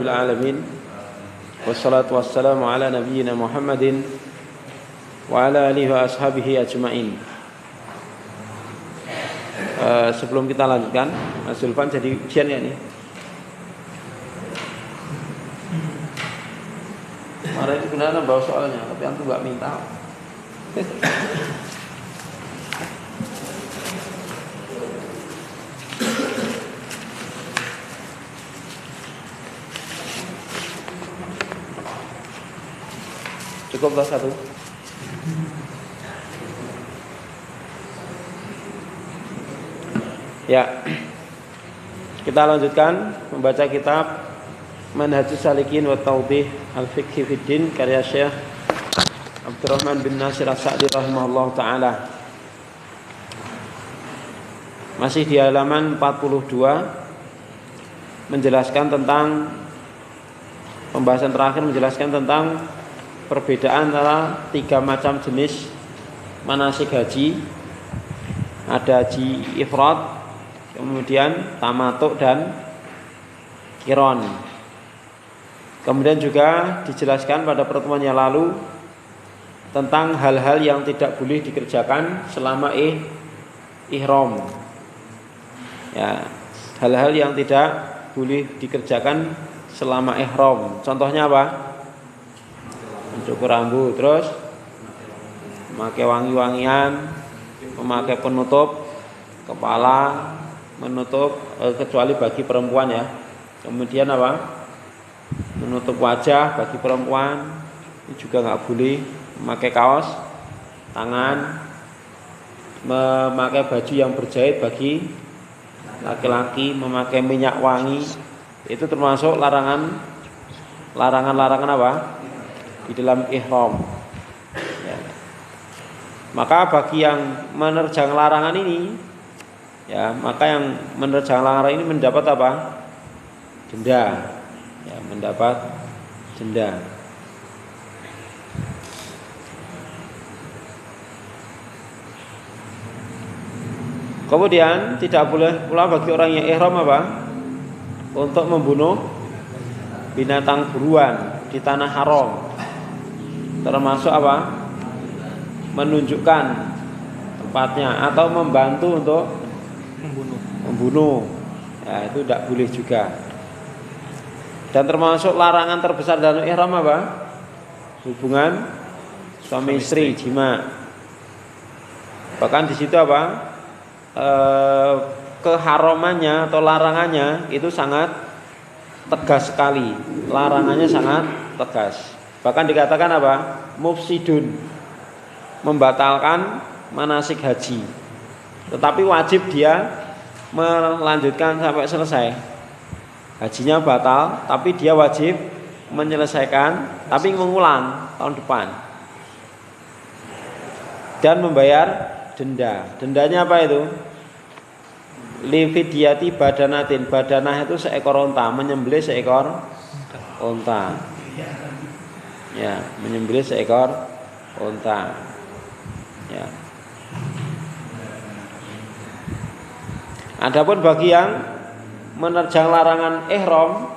rabbil alamin. Wassalatu wassalamu ala nabiyyina Muhammadin wa ala alihi wa ashabihi ajma'in. Sebelum kita lanjutkan, Mas Zulfan jadi ujian ya nih. Kemarin itu benar bawa soalnya, tapi antum enggak minta. Cukuplah satu. Ya, kita lanjutkan membaca kitab Manhajus Salikin wa Tawdih Al-Fiqhi Fiddin karya Syekh Abdurrahman bin Nasir As-Sa'di rahimahullah ta'ala. Masih di halaman 42, menjelaskan tentang pembahasan terakhir, menjelaskan tentang perbedaan antara 3 macam jenis manasik haji. Ada haji ifrad, kemudian tamatuk dan qiron. Kemudian juga dijelaskan pada pertemuan yang lalu tentang hal-hal yang tidak boleh dikerjakan selama ihram. Ya, hal-hal yang tidak boleh dikerjakan selama ihram. Contohnya apa? Mencukur rambut, terus memakai wangi-wangian, memakai penutup kepala, menutup kecuali bagi perempuan ya. Kemudian apa? Menutup wajah bagi perempuan, ini juga nggak boleh. Memakai kaos tangan, memakai baju yang berjahit bagi laki-laki, memakai minyak wangi, itu termasuk larangan apa? Di dalam ihram. Ya. Maka bagi yang menerjang larangan ini, ya, maka yang menerjang larangan ini mendapat apa? Denda. Ya, mendapat denda. Kemudian tidak boleh pula bagi orang yang ihram apa? Untuk membunuh binatang buruan di tanah haram. Termasuk apa? Menunjukkan tempatnya atau membantu untuk membunuh. Ya, itu tidak boleh juga. Dan termasuk larangan terbesar dalam ihram apa? Hubungan suami istri, jima. Bahkan di situ apa? Keharamannya atau larangannya itu sangat tegas sekali. Larangannya sangat tegas. Bahkan dikatakan apa? Mufsidun, membatalkan manasik haji. Tetapi wajib dia melanjutkan sampai selesai. Hajinya batal, tapi dia wajib menyelesaikan, tapi mengulang tahun depan. Dan membayar denda. Dendanya apa itu? Lifidyati badanatin. Badanah itu seekor unta, menyembelih seekor unta. Ya, menyembelih seekor unta. Ya. Adapun bagi yang menerjang larangan ihram,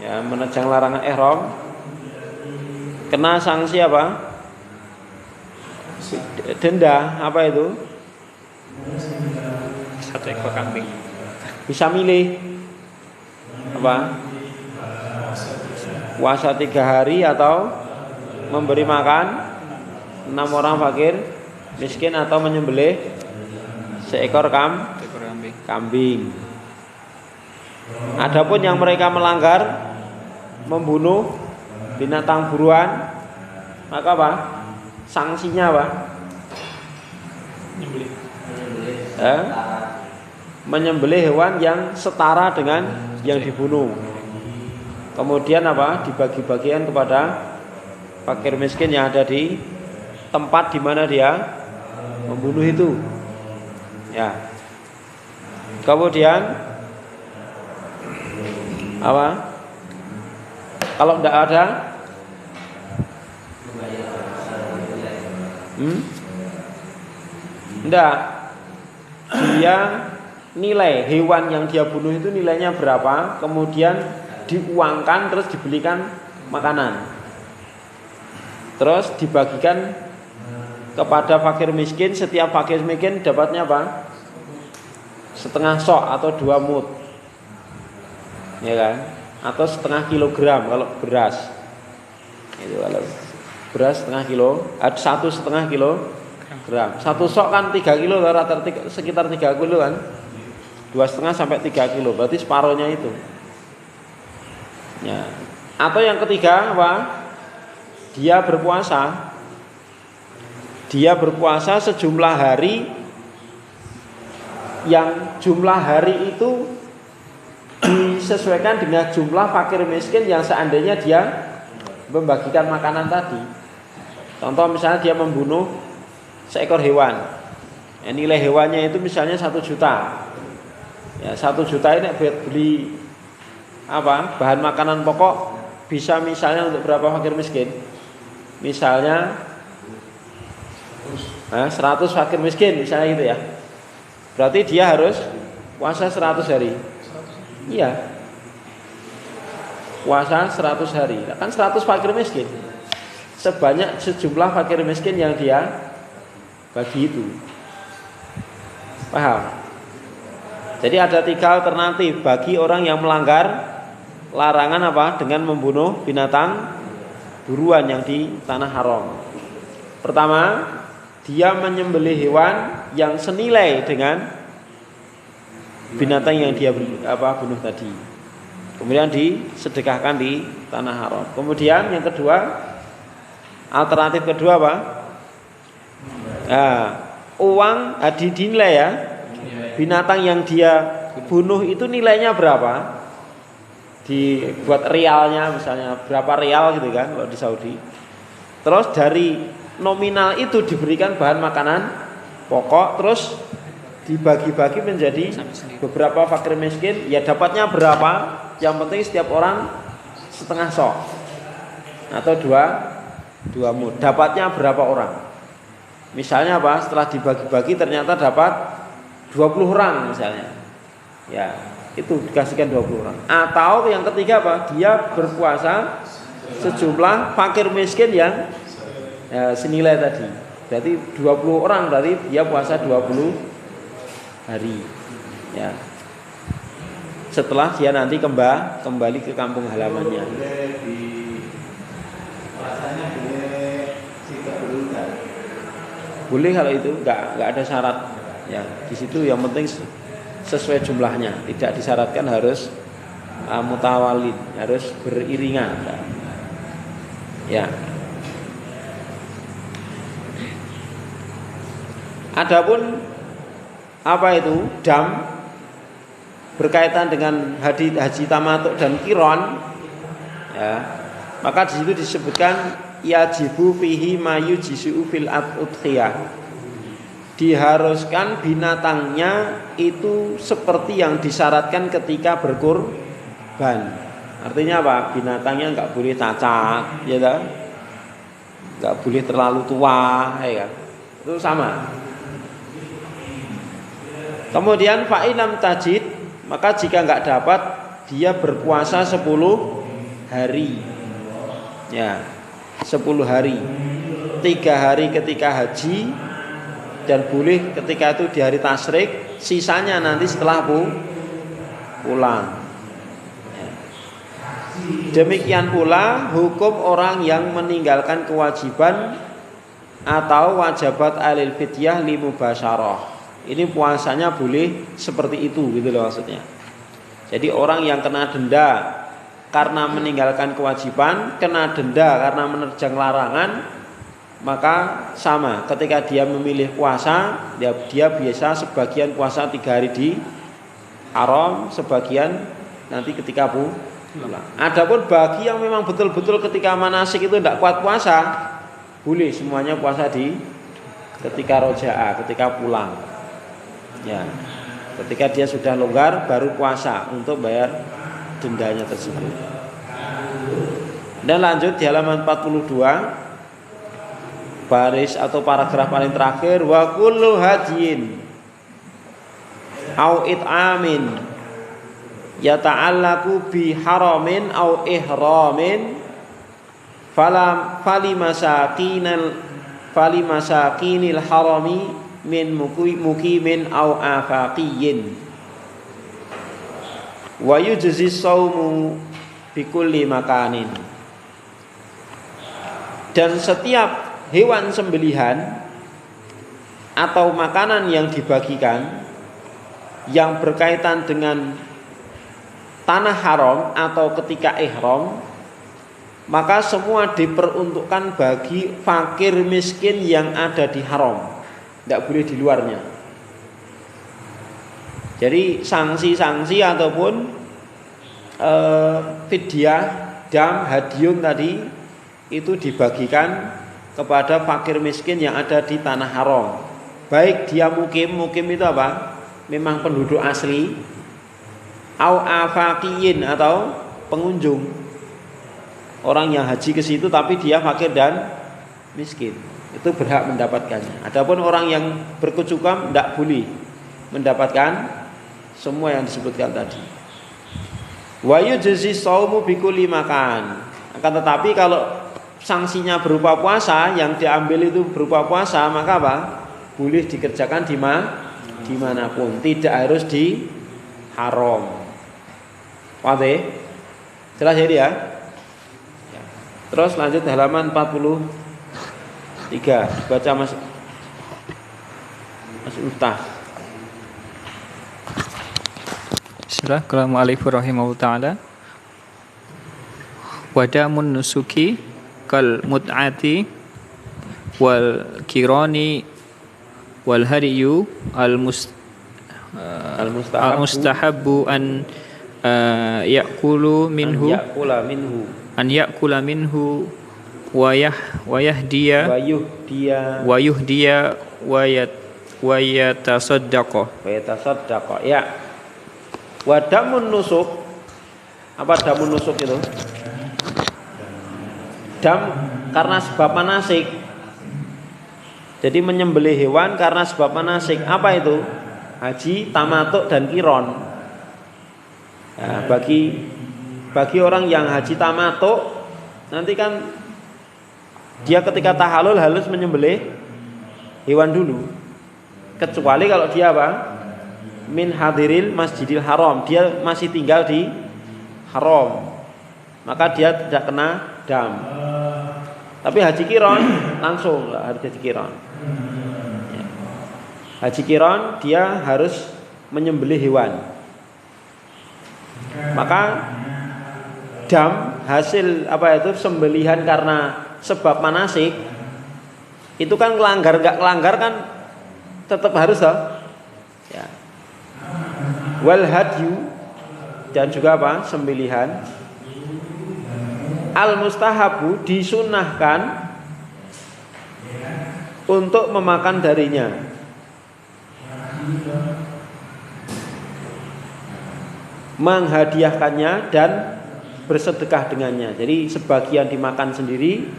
ya, menerjang larangan ihram, kena sanksi apa? Denda. Apa itu? 1 ekor kambing. Bisa milih apa? Puasa 3 hari atau memberi makan 6 orang fakir miskin atau menyembelih seekor kambing. Adapun yang mereka melanggar membunuh binatang buruan, maka apa? Sanksinya apa? Menyembelih hewan yang setara dengan yang dibunuh. Kemudian apa? Dibagi-bagikan kepada fakir miskin yang ada di tempat di mana dia membunuh itu. Ya. Kemudian apa? Kalau tidak ada, enggak. Dia nilai hewan yang dia bunuh itu nilainya berapa, kemudian diuangkan terus dibelikan makanan. Terus dibagikan kepada fakir miskin, setiap fakir miskin dapatnya apa? Setengah sok atau 2 mud. Ya kan? Atau setengah kilogram kalau beras. Itu kalau beras setengah kilo, ada 1,5 kilogram. 1 sok kan 3 kilo, rata-rata sekitar 3 kilo kan. 2,5 sampai 3 kilo, berarti separuhnya itu. Ya. Atau yang ketiga apa? Dia berpuasa. Dia berpuasa sejumlah hari yang jumlah hari itu disesuaikan dengan jumlah fakir miskin yang seandainya dia membagikan makanan tadi. Contoh misalnya dia membunuh seekor hewan. Nilai hewannya itu misalnya 1 juta. Ya, 1 juta ini beli apa? Bahan makanan pokok bisa misalnya untuk berapa fakir miskin? Misalnya 100 fakir miskin misalnya gitu ya. Berarti dia harus puasa 100 hari. Iya. Puasa 100 hari. Kan 100 fakir miskin. Sebanyak sejumlah fakir miskin yang dia bagi itu. Paham? Jadi ada 3 alternatif bagi orang yang melanggar larangan apa? Dengan membunuh binatang buruan yang di tanah haram. Pertama, dia menyembelih hewan yang senilai dengan binatang yang dia bunuh tadi. Kemudian disedekahkan di tanah haram. Kemudian yang kedua, alternatif kedua apa? Uang dinilai ya. Binatang yang dia bunuh itu nilainya berapa? Dibuat realnya misalnya berapa real gitu kan kalau di Saudi. Terus dari nominal itu diberikan bahan makanan pokok, terus dibagi-bagi menjadi beberapa fakir miskin, ya dapatnya berapa? Yang penting setiap orang setengah sok atau dua mud. Dapatnya berapa orang? Misalnya apa? Setelah dibagi-bagi ternyata dapat 20 orang misalnya. Ya, itu dikasihkan 20 orang. Atau yang ketiga apa? Dia berpuasa sejumlah fakir miskin yang senilai tadi. Berarti 20 orang, berarti dia puasa 20 hari. Ya. Setelah dia nanti kembali ke kampung halamannya. Boleh kalau itu enggak ada syarat. Ya, di situ yang penting sesuai jumlahnya, tidak disyaratkan harus mutawalid, harus beriringan. Ya. Adapun apa itu dam berkaitan dengan haji tamattu dan qiron, ya, maka di situ disebutkan yajibu fihi mayujisu fil udhiyah. Diharuskan binatangnya itu seperti yang disyaratkan ketika berkurban. Artinya apa? Binatangnya enggak boleh cacat, ya kan? Enggak boleh terlalu tua, ya kan? Itu sama. Kemudian fa'ilam tajid, maka jika enggak dapat, dia berpuasa 10 hari. Ya, 10 hari. 3 hari ketika haji dan boleh ketika itu di hari tasyrik, sisanya nanti setelah pulang. Demikian pula hukum orang yang meninggalkan kewajiban atau wajibat alil fidyah limubasyarah. Ini puasanya boleh seperti itu gitu loh maksudnya. Jadi orang yang kena denda karena meninggalkan kewajiban, kena denda karena menerjang larangan, maka sama ketika dia memilih puasa, dia biasa sebagian puasa 3 hari di haram, sebagian nanti ketika pulang. Adapun bagi yang memang betul-betul ketika manasik itu tidak kuat puasa, boleh semuanya puasa di ketika rojaah, ketika pulang. Ya, ketika dia sudah longgar baru puasa untuk bayar dendanya tersebut. Dan lanjut di halaman 42, baris atau paragraf paling terakhir, wa kullu hajin au it'amin yata'allaqu bi haramin au ihramin fali masakinil harami min mukimin au afaqiyin wa yujzi shaumu bi kulli makanin. Dan setiap hewan sembelihan atau makanan yang dibagikan yang berkaitan dengan tanah haram atau ketika ihram, maka semua diperuntukkan bagi fakir miskin yang ada di haram, tidak boleh di luarnya. Jadi sanksi-sanksi ataupun fidyah, dam, hadiun tadi itu dibagikan kepada fakir miskin yang ada di tanah haram. Baik dia mukim itu apa? Memang penduduk asli, au afaqiyin atau pengunjung, orang yang haji ke situ tapi dia fakir dan miskin, itu berhak mendapatkannya. Adapun orang yang berkecukupan tidak boleh mendapatkan semua yang disebutkan tadi. Wa yujzi shaumu bi kulli makan. Akan tetapi kalau sanksinya berupa puasa, yang diambil itu berupa puasa, maka apa? Boleh dikerjakan dimanapun, tidak harus di haram. Paham? Jelas jadi ya? Terus lanjut halaman 43. Baca Mas Uftah. Bismillah. Qala mu'allif rahimahullah ta'ala. Wadamun nusuki kal mut'ati wal kirani wal hadiyu al mustahabbu an ya'kula minhu wa yahdiya wa yatasaddaqa ya. Wadamun nusuk. Apa damun nusuk itu? Dam karena sebab manasik. Jadi menyembelih hewan karena sebab manasik. Apa itu? Haji, tamatuk dan kiron. Ya, bagi orang yang haji tamatuk, nanti kan dia ketika tahallul harus menyembelih hewan dulu. Kecuali kalau dia apa? Min hadiril masjidil haram, dia masih tinggal di haram, maka dia tidak kena dam. Tapi haji kiron langsung haji kiron. Haji kiron dia harus menyembelih hewan. Maka dam hasil apa itu sembelihan karena sebab manasik itu kan kelanggar enggak kelanggar kan tetap harus toh. Ya. Wal hadyu dan juga apa? Sembelihan. Al mustahabu disunahkan untuk memakan darinya. Menghadiahkannya dan bersedekah dengannya. Jadi sebagian dimakan sendiri,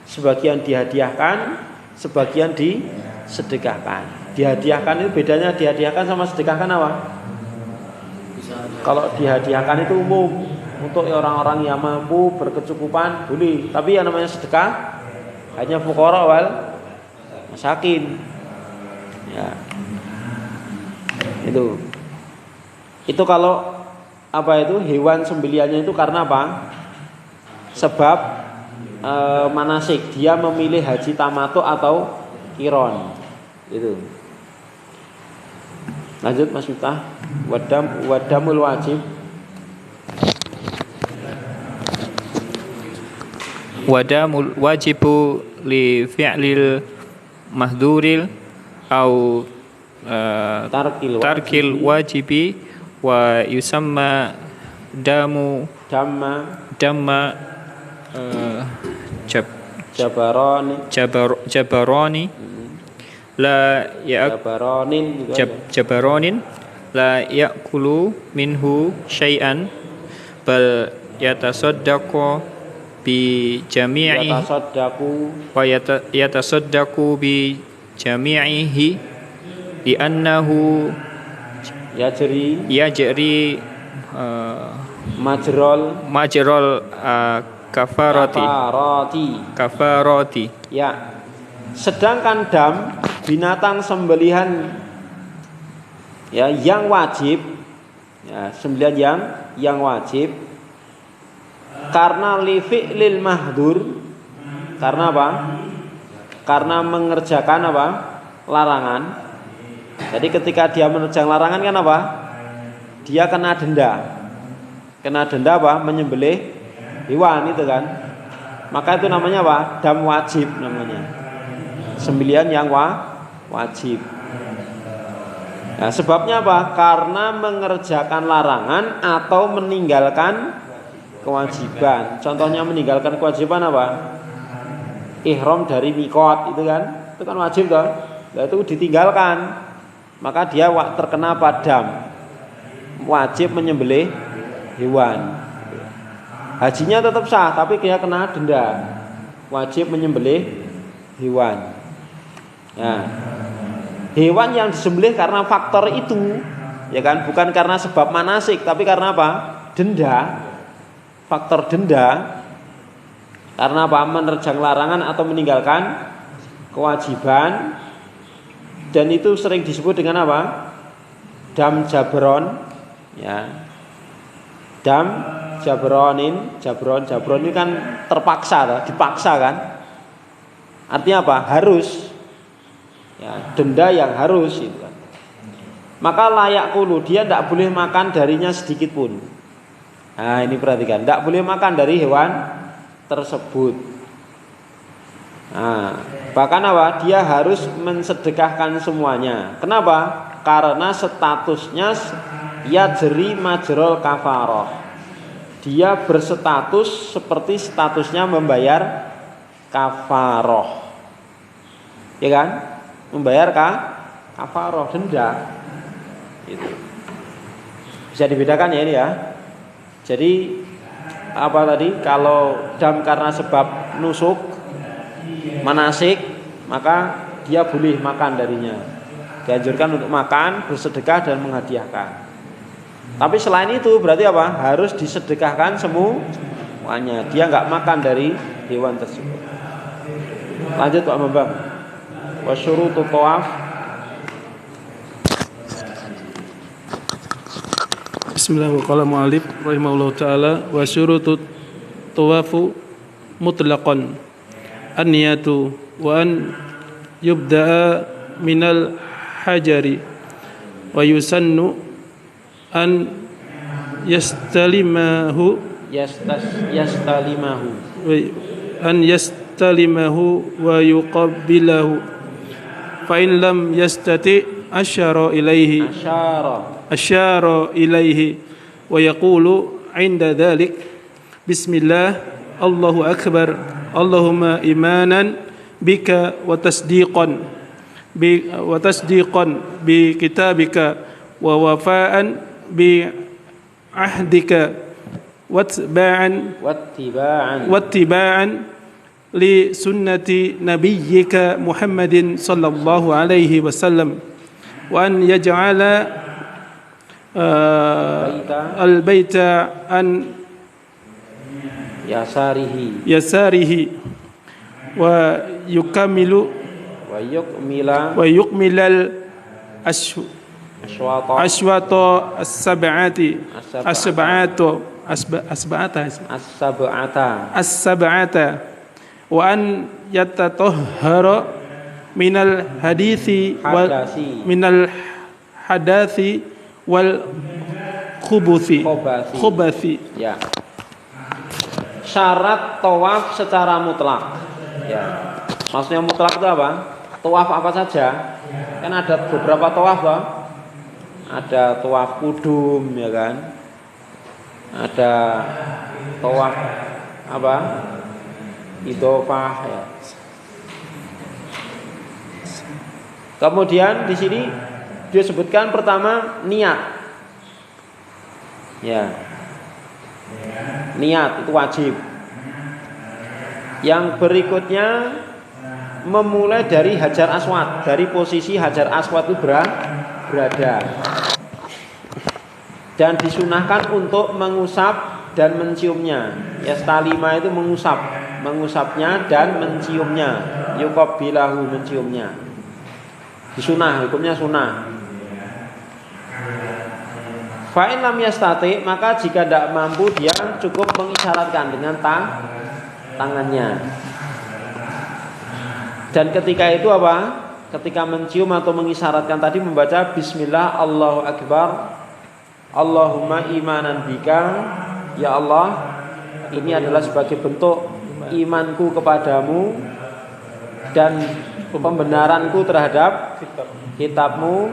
sebagian dihadiahkan, sebagian disedekahkan. Dihadiahkan itu bedanya dihadiahkan sama sedekahkan apa? Kalau dihadiahkan itu umum untuk orang-orang yang mampu berkecukupan boleh, tapi yang namanya sedekah hanya fuqara wal masakin. Ya. Itu kalau apa itu hewan sembelihannya itu karena apa? Sebab manasik, dia memilih haji tamatuk atau kiron. Itu. Lanjut Mas Miftah. Wadamul wajib. Wadamul wajibu li fi'lil mahduril au tarkil wajibi wa yusamma damma jabarani la jabaronin la ya'kulu minhu syai'an bal yatasaddaqu bi jami'i yatasaddaqu bi jami'ihi li annahu yajri majrol kafarati. Ya. Sedangkan dam binatang sembelihan ya yang wajib, ya sembelihan yang wajib karena li fi'lil mahdur, karena apa? Karena mengerjakan apa? Larangan. Jadi ketika dia menerjang larangan kan apa? Dia kena denda. Kena denda apa? Menyembelih hewan itu kan. Maka itu namanya apa? Dam wajib namanya. Sembelihan yang wajib. Nah, sebabnya apa? Karena mengerjakan larangan atau meninggalkan kewajiban. Contohnya meninggalkan kewajiban apa? Ihram dari mikot itu kan wajib toh. Nah, itu ditinggalkan. Maka dia terkena padam. Wajib menyembelih hewan. Hajinya tetap sah tapi dia kena denda. Wajib menyembelih hewan. Nah, hewan yang disembelih karena faktor itu, ya kan, bukan karena sebab manasik, tapi karena apa? Denda, faktor denda, karena apa? Menerjang larangan atau meninggalkan kewajiban, dan itu sering disebut dengan apa? Dam jabron, ya, dam jabron ini kan terpaksa, dipaksa kan? Artinya apa? Harus. Ya, denda yang harus itu kan. Maka layak kulu, dia tidak boleh makan darinya sedikit pun. Nah ini perhatikan, tidak boleh makan dari hewan tersebut. Nah, bahkan apa? Dia harus mensedekahkan semuanya. Kenapa? Karena statusnya yajri majrol kafaroh. Dia berstatus seperti statusnya membayar kafaroh. Ya kan? Membayar kafaroh, denda. Itu bisa dibedakan ya ini ya. Jadi apa tadi? Kalau dam karena sebab nusuk manasik, maka dia boleh makan darinya. Dianjurkan untuk makan, bersedekah dan menghadiahkan. Tapi selain itu berarti apa? Harus disedekahkan semuanya. Dia nggak makan dari hewan tersebut. Lanjut Pak Bambang. Wasyurutu tawaf. Bismillahirrahmanirrahim. Qala mu'allif rahimahullahu taala wa syurutu tawafu mutlaqan an-niyatu wa an yubda'a minal hajari wa yusannu an yastalimahu wa yuqabbilahu fa in lam yastati asyara ilaihi wa yaqulu 'inda dhalik bismillah Allahu akbar Allahumma imanan bika wa tasdiqan bi kitabika wa wafa'an bi ahdika wattiba'an li sunnati nabiyyika Muhammadin sallallahu alaihi wasallam wa an yaj'ala al-baita an yasarihi wa yukmilal ashwata as-sab'ata wa an yatatahhara minal hadathi wal khubuthi. Ya. Syarat tawaf secara mutlak. Ya. Maksudnya mutlak itu apa? Tawaf apa saja? Kan ada beberapa tawaf toh. Ada tawaf kudum ya kan? Ada tawaf apa? Idhofah ya. Kemudian di sini dia sebutkan pertama niat. Ya. Niat itu wajib. Yang berikutnya memulai dari Hajar Aswad, dari posisi Hajar Aswad itu berada. Dan disunahkan untuk mengusap dan menciumnya. Yastalima itu mengusapnya dan menciumnya. Yuqabbilahu, menciumnya. Disunah, hukumnya sunah. Fa'in lam yastati, maka jika tidak mampu dia cukup mengisyaratkan dengan tangannya. Dan ketika itu apa? Ketika mencium atau mengisyaratkan tadi membaca Bismillah, Allahu Akbar, Allahumma imanan bika, ya Allah, ini adalah sebagai bentuk imanku kepadamu dan pembenaranku terhadap kitabmu,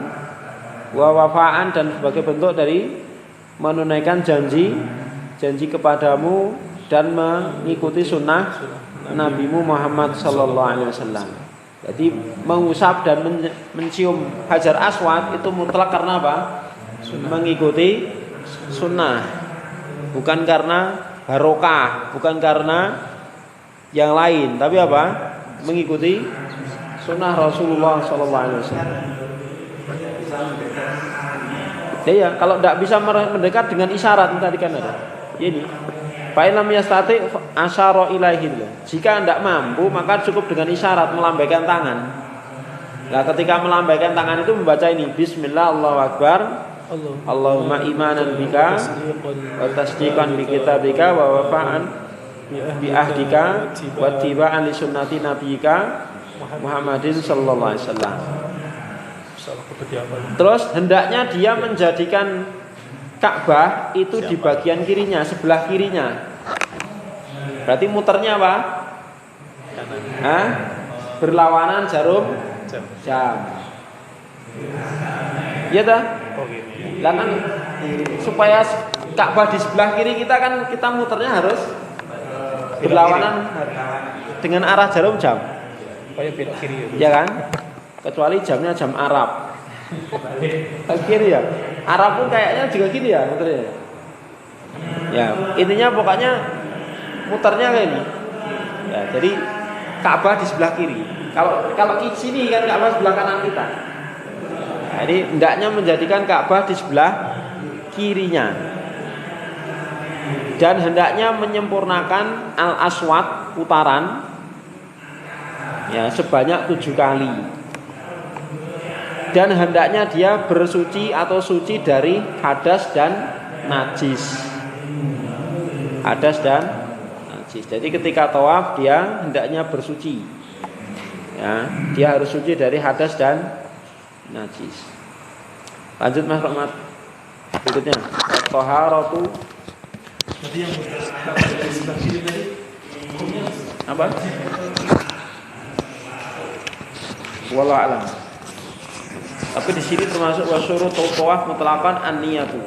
wa wafa'an, dan sebagai bentuk dari menunaikan janji kepadamu dan mengikuti sunnah Nabimu Muhammad sallallahu alaihi wasallam. Jadi mengusap dan mencium Hajar Aswad itu mutlak karena apa? Mengikuti sunnah, bukan karena barokah, bukan karena yang lain, tapi apa? Mengikuti sunnah Rasulullah sallallahu alaihi wasallam. Ya, kalau tidak bisa mendekat dengan isyarat tadi kan ada. Ini Fa'in lam yastati asyara ilaihi. Jika tidak mampu maka cukup dengan isyarat melambaikan tangan. Nah, ketika melambaikan tangan itu membaca ini Bismillah, Allahu Akbar, Allahumma imanan bika wa tasdiqan bi kitabika wa wafa'an bi ahdika wa tiba'an li sunnati nabiyyika Muhammadin sallallahu alaihi wasallam. Terus hendaknya dia menjadikan Ka'bah itu di bagian kirinya, sebelah kirinya. Berarti muternya apa? Hah? Berlawanan jarum jam. Iya dah? Lah kan supaya Ka'bah di sebelah kiri kita kan kita muternya harus berlawanan dengan arah jarum jam. Supaya belok kiri. Ya kan? Kecuali jamnya jam Arab. Kiri ya. Arab pun kayaknya juga gini ya muternya. Ya, intinya pokoknya muternya kayak ini. Ya, jadi Ka'bah di sebelah kiri. Kalau di sini kan Ka'bah sebelah kanan kita. Jadi hendaknya menjadikan Ka'bah di sebelah kirinya. Dan hendaknya menyempurnakan al-aswad putaran ya sebanyak 7 kali. Dan hendaknya dia bersuci atau suci dari hadas dan najis. Hadas dan najis. Jadi ketika tawaf dia hendaknya bersuci. Ya, dia harus suci dari hadas dan najis. Lanjut Mas Rahmat. Berikutnya, taharatu. Jadi yang di sebelah kiri tadi Apa? Wallahu a'lam. Tapi di sini termasuk wasyurut tawaf mutlaqan an-niyatu.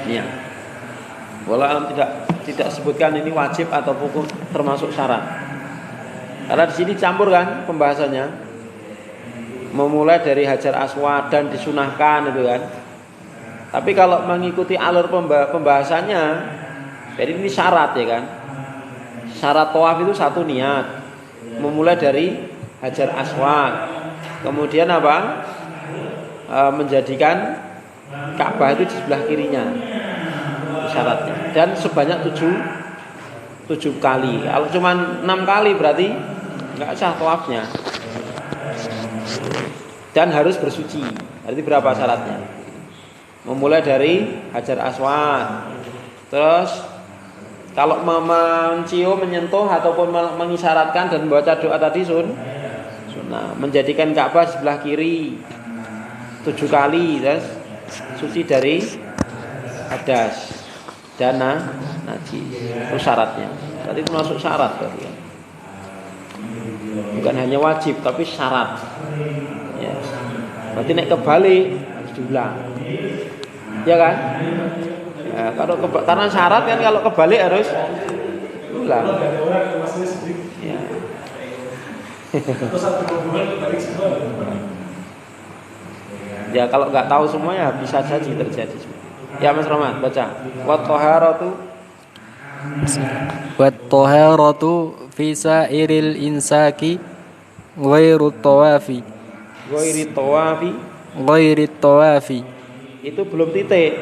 Niat. Wallahu a'lam tidak sebutkan ini wajib atau hukum termasuk syarat. Karena di sini campur kan pembahasannya. Memulai dari Hajar Aswad dan disunahkan itu kan. Tapi kalau mengikuti alur pembahasannya, jadi ini syarat ya kan. Syarat tawaf itu satu niat. Memulai dari Hajar Aswad. Kemudian apa? Menjadikan Ka'bah itu di sebelah kirinya. Syaratnya. Dan sebanyak 7 kali. Kalau cuma 6 kali berarti enggak sah tawafnya. Dan harus bersuci. Berarti berapa syaratnya? Memulai dari Hajar Aswad. Terus kalau mencium, menyentuh ataupun mengisyaratkan dan membaca doa tadi sunnah. Menjadikan Ka'bah sebelah kiri 7 kali, terus suci dari hadas dan najis. Itu syaratnya. Tadi itu masuk syarat berarti. Bukan hanya wajib tapi syarat. Ya. Berarti naik kebalik harus diulang. Ya kan? Ya, karena syarat kan kalau kebalik harus ulang. Ya. Ya kalau nggak tahu semuanya bisa saja terjadi. Ya Mas Roman baca. Wat taharatu fi sa'iril insaki ghairu tawafi. ghairi tawafi ghairi tawafi. Itu belum titik.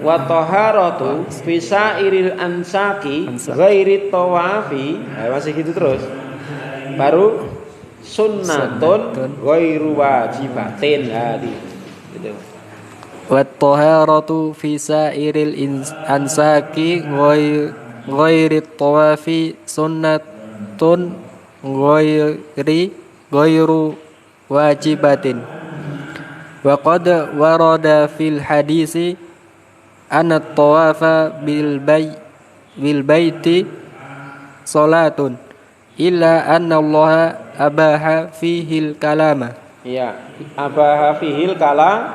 Wa taharatu fi sa'iril ansaki ghairi tawafi. Masih gitu terus. Baru sunnatun ghairu wajibatin. Gitu. Wa taharatu fi sa'iril ansaki ghairi tawafi sunnatun ghairu wajibatin. Wa qad warada fil hadisi anna tawafa bil baiti salatun illa anna Allah abaha fihil kalama. Iya, abaha fihil kala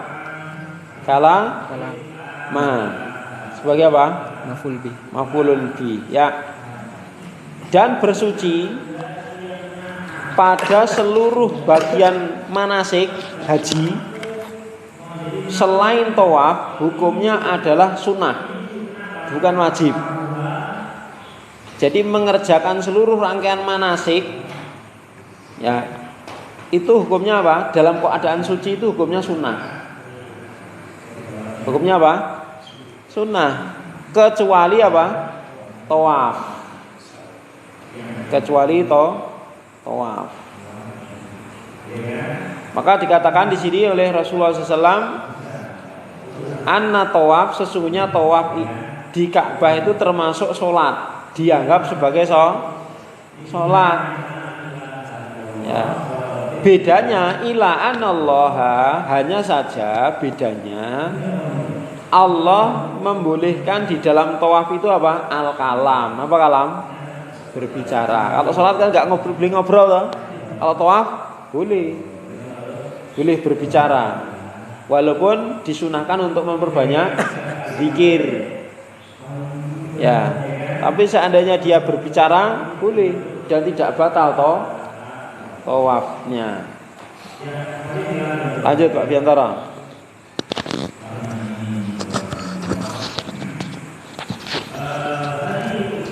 ma. Sebagai apa? Maf'ulun bi. Ya. Dan bersuci pada seluruh bagian manasik haji selain tawaf, hukumnya adalah sunnah, bukan wajib. Jadi mengerjakan seluruh rangkaian manasik, ya itu hukumnya apa? Dalam keadaan suci itu hukumnya sunnah. Hukumnya apa? Sunnah. Kecuali apa? Tawaf. Kecuali tawaf. Maka dikatakan di sini oleh Rasulullah SAW, anna tawaf, sesungguhnya tawaf di Ka'bah itu termasuk sholat, dianggap sebagai sholat. Ya. Bedanya ila anallaha, hanya saja bedanya Allah membolehkan di dalam tawaf itu apa? Al-kalam. Apa kalam? Berbicara. Kalau sholat kan nggak ngobrol toh. Kalau tawaf boleh berbicara. Walaupun disunahkan untuk memperbanyak zikir. Ya. Tapi seandainya dia berbicara boleh dan tidak batal toh tawafnya. Lanjut Pak Biantara.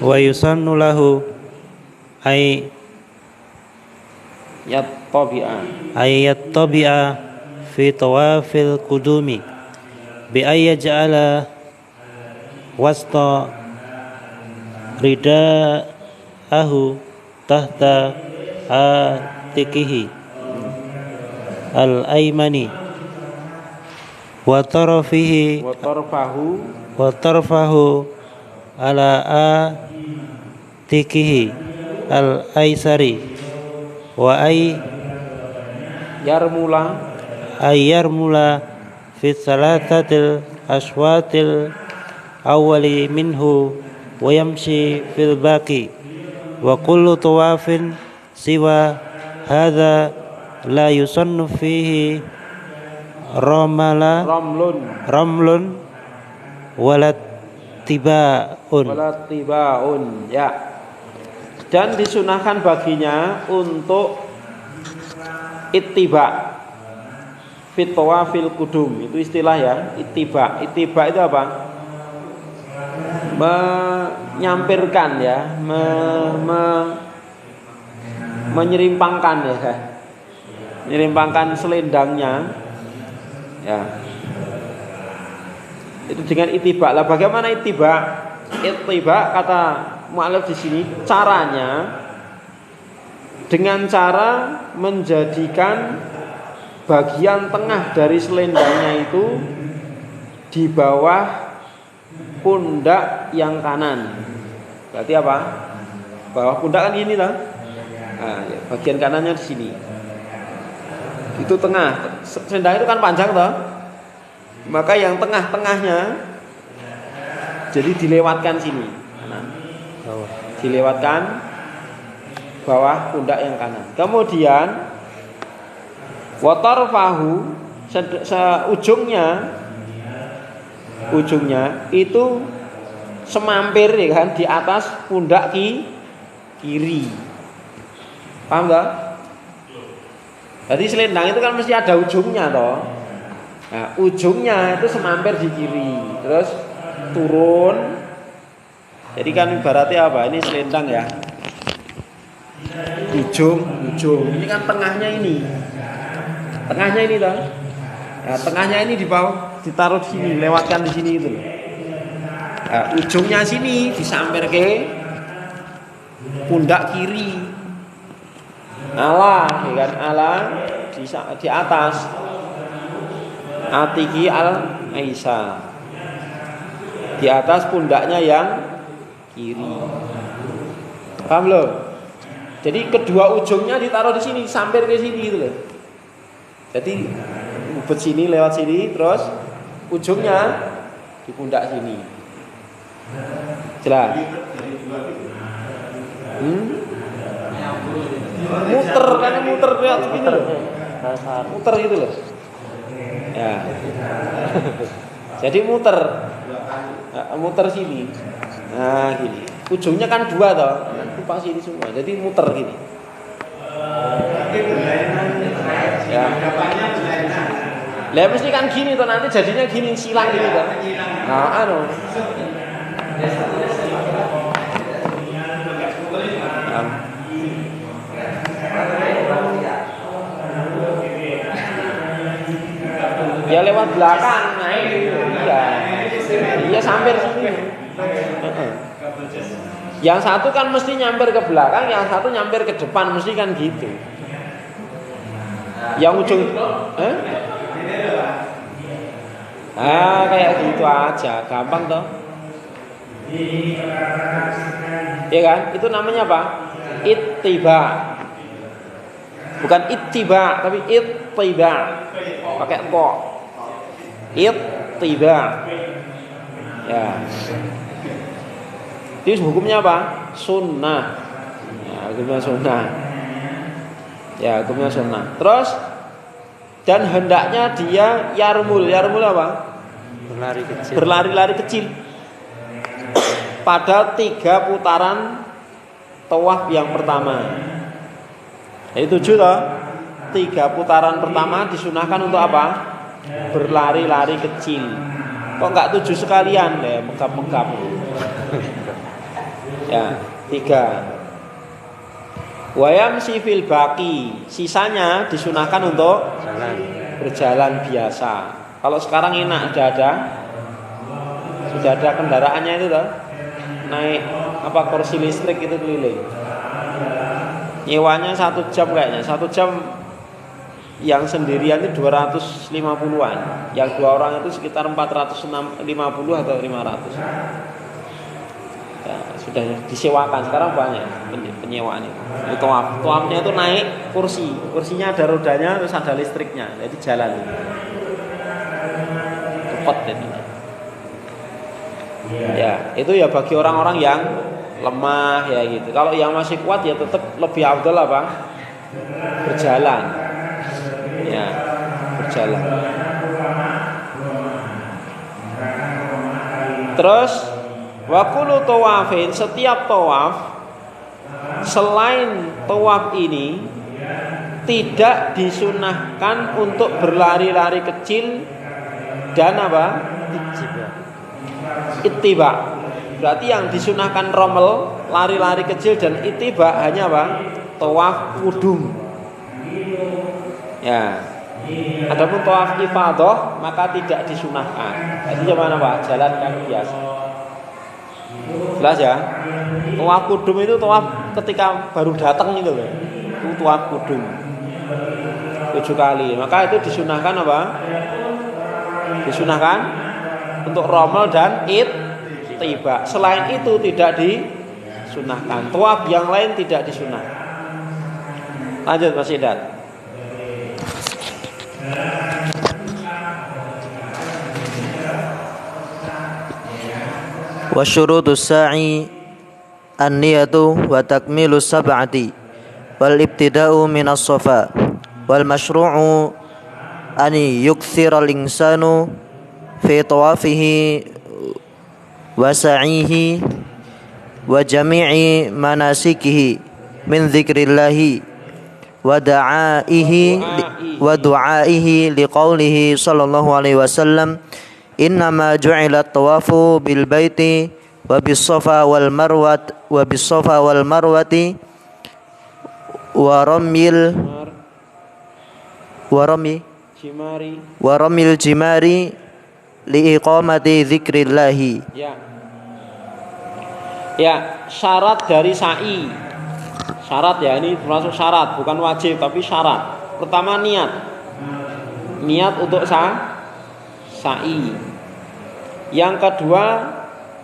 Wa yusannu lahu ay yattabi'a fi tawafil qudumi bi ay yaj'ala wasta ridaahu tahta atikihi al-aymani wa tarfahu ala atikihi al-aysari wa ay yarmula fi salatatil aswatil awwali minhu wa yamshi fil baqi wa kullu tawafin siwa hadha la yusannu fihi ramlun walat tibaun. Ya. Dan disunahkan baginya untuk ittiba fit tawafil qudum. Itu istilah ya, ittiba. Ittiba itu apa? Menyampirkan ya, menyerimpangkan ya. Menyerimpangkan selendangnya. Ya. Itu dengan ittiba. Lah bagaimana ittiba? Ittiba kata mu'allif di sini caranya dengan cara menjadikan bagian tengah dari selendangnya itu di bawah pundak yang kanan. Berarti apa? Bawah pundak kan ini lah. Nah, ya, bagian kanannya di sini. Itu tengah. Selendang itu kan panjang toh. Maka yang tengah-tengahnya jadi dilewatkan sini kanan. Dilewatkan bawah pundak yang kanan. Kemudian watarfahu ujungnya itu semampir ya kan di atas pundak kiri. Paham enggak? Jadi selendang itu kan mesti ada ujungnya toh. Nah, ujungnya itu semampir di kiri, terus turun. Jadi kan ibaratnya apa? Ini selendang ya. Ujung. Ini kan tengahnya ini. Tengahnya ini toh. Nah, tengahnya ini di bawah, ditaruh di sini, lewatkan di sini itu. Nah, ujungnya sini disamper ke pundak kiri. Ala, ya kan? Ala di atas. Atiki al Aisyah. Di atas pundaknya yang kiri. Paham loh? Jadi kedua ujungnya ditaruh di sini, sampai ke sini gitu loh. Jadi ubet sini lewat sini, terus ujungnya di pundak sini. Jelas? Muter kan, muter lewat sini loh. Muter gitu loh. Ya. Jadi muter sini. Nah gini. Ujungnya kan dua toh, lupa sini semua. Jadi muter gini. Ya. Lah mesti kan gini toh, nanti jadinya gini, silang gini toh. Nah, ya lewat belakang, naik. Iya sampai sini. Yang satu kan mesti nyamper ke belakang, yang satu nyamper ke depan, mesti kan gitu. Yang ujung, kayak gitu aja, gampang toh. Iya kan? Itu namanya apa? Ittiba. Bukan ittiba, tapi ittiba. Pakai po. Ittiba. Ya. Itu hukumnya apa? Sunnah. Ya, hukumnya sunnah. Ya, hukumnya sunnah. Terus dan hendaknya dia yarmul. Yarmul apa? Berlari kecil. Berlari-lari kecil. Pada 3 putaran tawaf yang pertama. Jadi 7 toh. 3 putaran pertama disunahkan untuk apa? Berlari-lari kecil. Kok enggak 7 sekalian deh, megap-megap. Ya, 3. Wayam sifil baki, sisanya disunahkan untuk berjalan biasa. Kalau sekarang enak, sudah ada kendaraannya itu toh. Naik kursi listrik itu keliling. Nyewanya 1 jam kayaknya, 1 jam yang sendirian itu 250-an, yang 2 orang itu sekitar 450 atau 500. Ya, sudah disewakan, sekarang banyak penyewaan itu. Toafnya itu naik kursinya ada rodanya, terus ada listriknya, jadi jalan. Cepat jadinya. Ya, itu ya bagi orang-orang yang lemah ya gitu. Kalau yang masih kuat ya tetap lebih afdal apa? Berjalan. Ya, berjalan. Terus wa kullu tawafin, setiap tawaf selain tawaf ini tidak disunahkan untuk berlari-lari kecil dan apa? Ittiba. Berarti yang disunahkan romel, lari-lari kecil, dan ittiba hanya apa? Tawaf kudum. Ya. Adapun tawaf ifadah maka tidak disunahkan. Jadi gimana Pak? Jalan kaki biasa. Jelas ya? Tawaf kudum itu tawaf ketika baru datang itu loh. Itu tawaf kudum 7 kali. Maka itu disunahkan apa? Disunahkan untuk romel dan ittiba. Selain itu tidak disunahkan. Tawaf yang lain tidak disunahkan. Lanjut Mas Idat. Wa syurutus sa'i an-niyatu wa takmilus sab'ati wal ibtida'u minas safa wal masyru'u an yukthira al-insanu fi tawafihi wa sa'ihi wa jami'i manasikihi min dzikrillahi wa du'aihi liqaulihi sallallahu alaihi wasallam innama ju'ilat tawafu bil baiti wa bis safa wal marwati wa rami jimari. wa ramil jimari li iqamati dzikrillahi. Ya, syarat dari sa'i. Syarat ya, ini termasuk syarat, bukan wajib tapi syarat. Pertama niat. Niat untuk sa'i. Yang kedua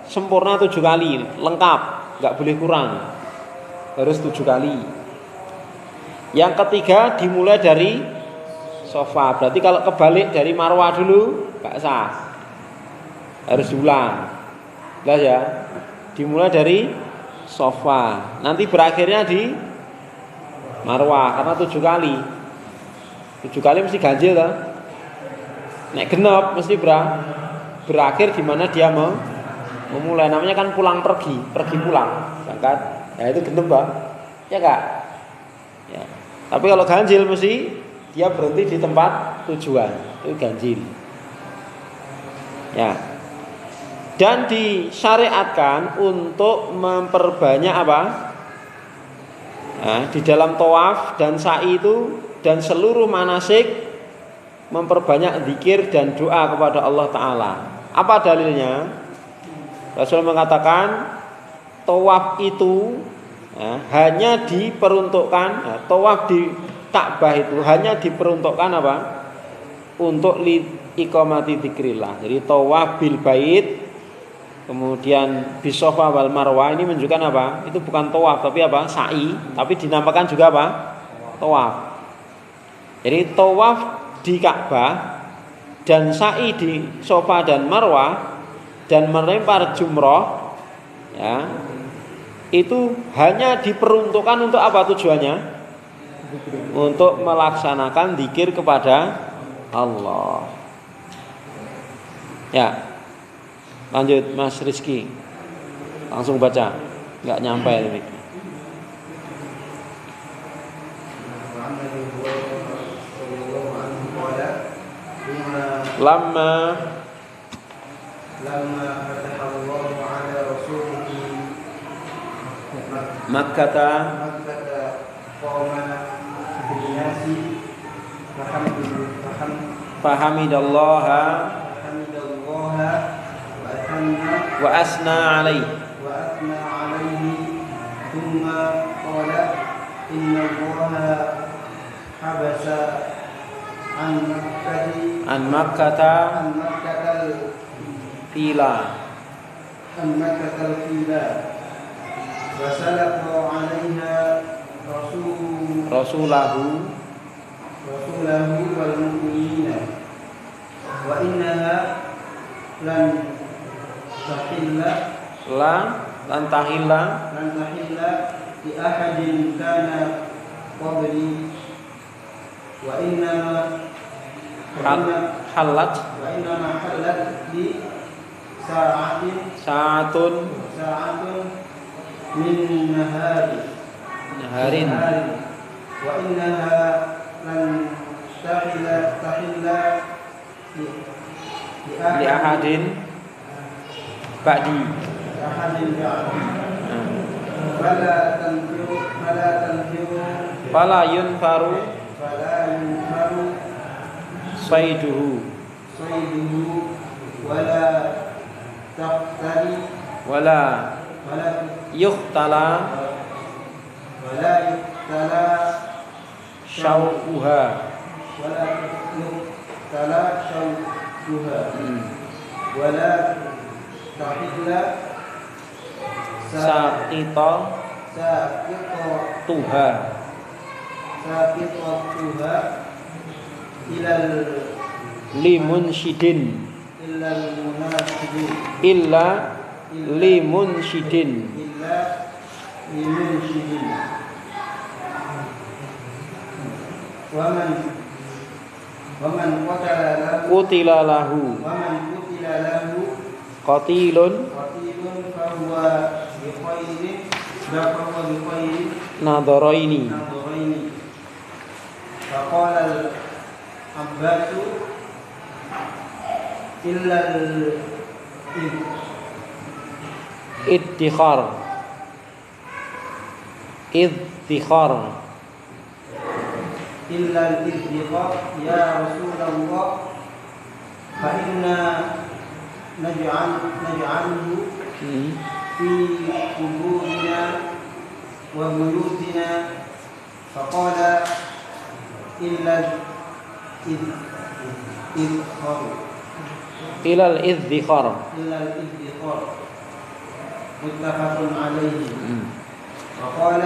sempurna 7 kali, lengkap, nggak boleh kurang. Harus 7 kali. Yang ketiga dimulai dari sofa. Berarti kalau kebalik dari marwah dulu nggak sah. Harus diulang. Jelas ya? Dimulai dari sofa, nanti berakhirnya di marwah karena 7 kali. 7 kali mesti ganjil lah. Nek genep mesti berakhir di mana dia memulai. Namanya kan pulang pergi pulang, kan? Ya itu genep, Pak. Ya enggak? Ya. Tapi kalau ganjil mesti dia berhenti di tempat tujuan. Itu ganjil. Ya. Dan disyariatkan untuk memperbanyak apa? Nah, di dalam tawaf dan sa'i itu dan seluruh manasik memperbanyak zikir dan doa kepada Allah Ta'ala. Apa dalilnya? Rasul mengatakan tawaf itu hanya diperuntukkan, tawaf di Ka'bah itu hanya diperuntukkan apa? Untuk iqamati dzikrillah. Jadi tawaf bil bait kemudian bisofa wal marwah ini menunjukkan apa? Itu bukan tawaf tapi apa? Sa'i, tapi dinamakan juga apa? Tawaf. Jadi tawaf di Ka'bah dan sa'i di Sofa dan Marwah dan melempar jumroh, ya, itu hanya diperuntukkan untuk apa tujuannya? Untuk melaksanakan zikir kepada Allah. Ya. Lanjut Mas Rizky, langsung baca, nggak nyampe ini. Lama fatahallahu ala rasulihi Makkata qawma binnasi fahamidallaha wa asna alaihi thumma qala inna allaha habasa an makkatal fila wa salaqa alaiha rasulahu wal mu'minina wa innaha lan tahilla li ahadin kana qabli wa innama halat li sa'atun min naharin wa innaha lan tahilla li ahadin ba'di fala yunfaru sayduhu wala taqtali wala yuhtala syauquha wala tahilla saqita tuha ilal limunsyidin illa limunsyidin waman qutila lahu qatilun fahuwa bikhairin nadharaini faqala al-abbasu illa iddikhar إلا الإذخر يا رسول الله فإنا نجعله في قبورنا وبيوتنا فقال إلا الإذخر Ilal idhikhar. متفق عليه وقال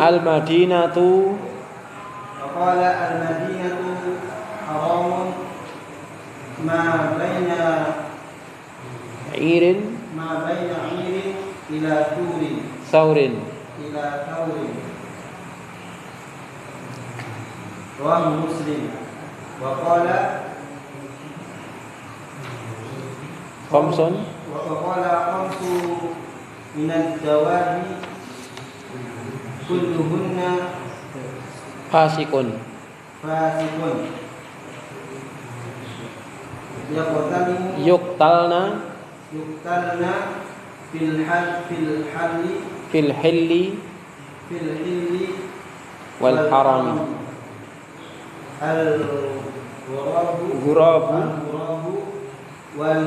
Al-Madinatu وقال المدينة حرام ما بين عير إلى ثور. رواه مسلم وقال خمس خمس من الدواب كلهن fasikun. Yuktalna fil hilli wal harami. Ghurabu wal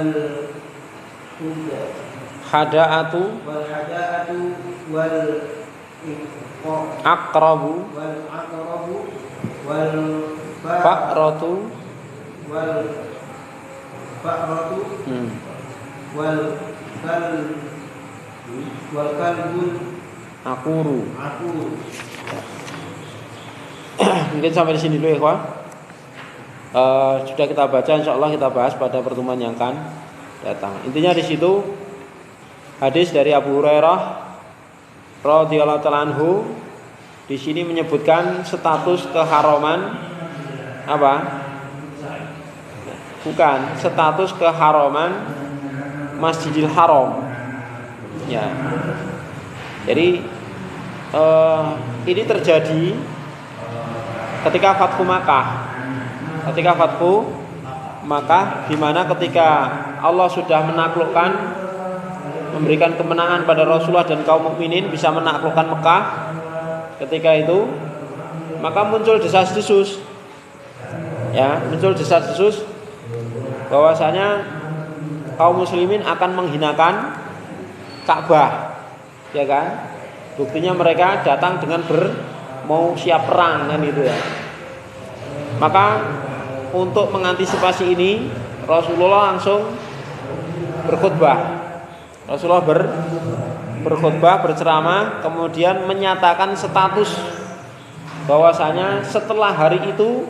hada'atu wal aqrabu wal fa'ratu wal kalbul akuru. Mungkin sampai di sini dulu ya, kawan. Sudah kita baca, insyaallah kita bahas pada pertemuan yang akan datang. Intinya di situ hadis dari Abu Hurairah radhiyallahu ta'ala anhu di sini menyebutkan status keharaman apa? Bukan, status keharaman Masjidil Haram. Ya. Jadi ini terjadi ketika Fathu Makkah. Di mana ketika Allah sudah menaklukkan, memberikan kemenangan pada Rasulullah dan kaum mukminin bisa menaklukkan Mekah. Ketika itu maka muncul desas-desus. Ya, muncul desas-desus bahwasanya kaum muslimin akan menghinakan Ka'bah. Ya kan? Buktinya mereka datang dengan mau siap perang kan itu ya. Maka untuk mengantisipasi ini Rasulullah langsung berkhutbah. Rasulullah berkhutbah, berceramah, kemudian menyatakan status bahwasanya setelah hari itu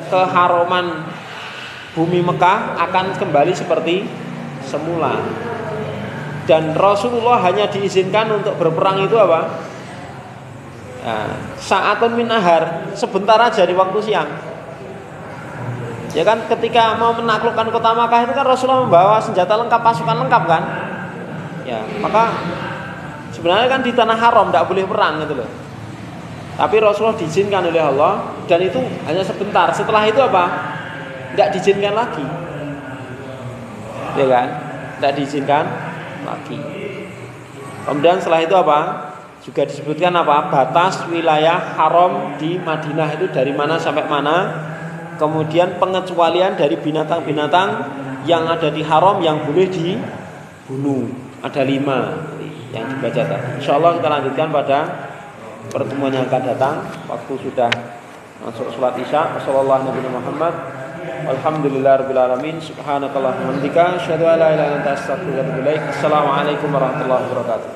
keharaman bumi Mekah akan kembali seperti semula. Dan Rasulullah hanya diizinkan untuk berperang itu apa? Nah, sa'atun min nahar, sebentar aja di waktu siang. Ya kan, ketika mau menaklukkan kota Makkah itu kan Rasulullah membawa senjata lengkap, pasukan lengkap kan? Ya, maka sebenarnya kan di tanah haram tidak boleh perang gitu loh. Tapi Rasulullah diizinkan oleh Allah dan itu hanya sebentar. Setelah itu apa? Tidak diizinkan lagi. Ya kan? Tidak diizinkan lagi. Kemudian setelah itu apa? Juga disebutkan apa? Batas wilayah haram di Madinah itu dari mana sampai mana. Kemudian pengecualian dari binatang-binatang yang ada di haram yang boleh dibunuh. Ada 5 yang dibaca tadi. InsyaAllah kita lanjutkan pada pertemuan yang akan datang. Waktu sudah masuk sholat isya. Wassalamualaikum warahmatullahi wabarakatuh. Alhamdulillahirrabbilalamin. Subhanakallahumma wa bihamdika asyhadu an la ilaha illa anta astaghfiruka wa atubu ilaik. Assalamualaikum warahmatullahi wabarakatuh.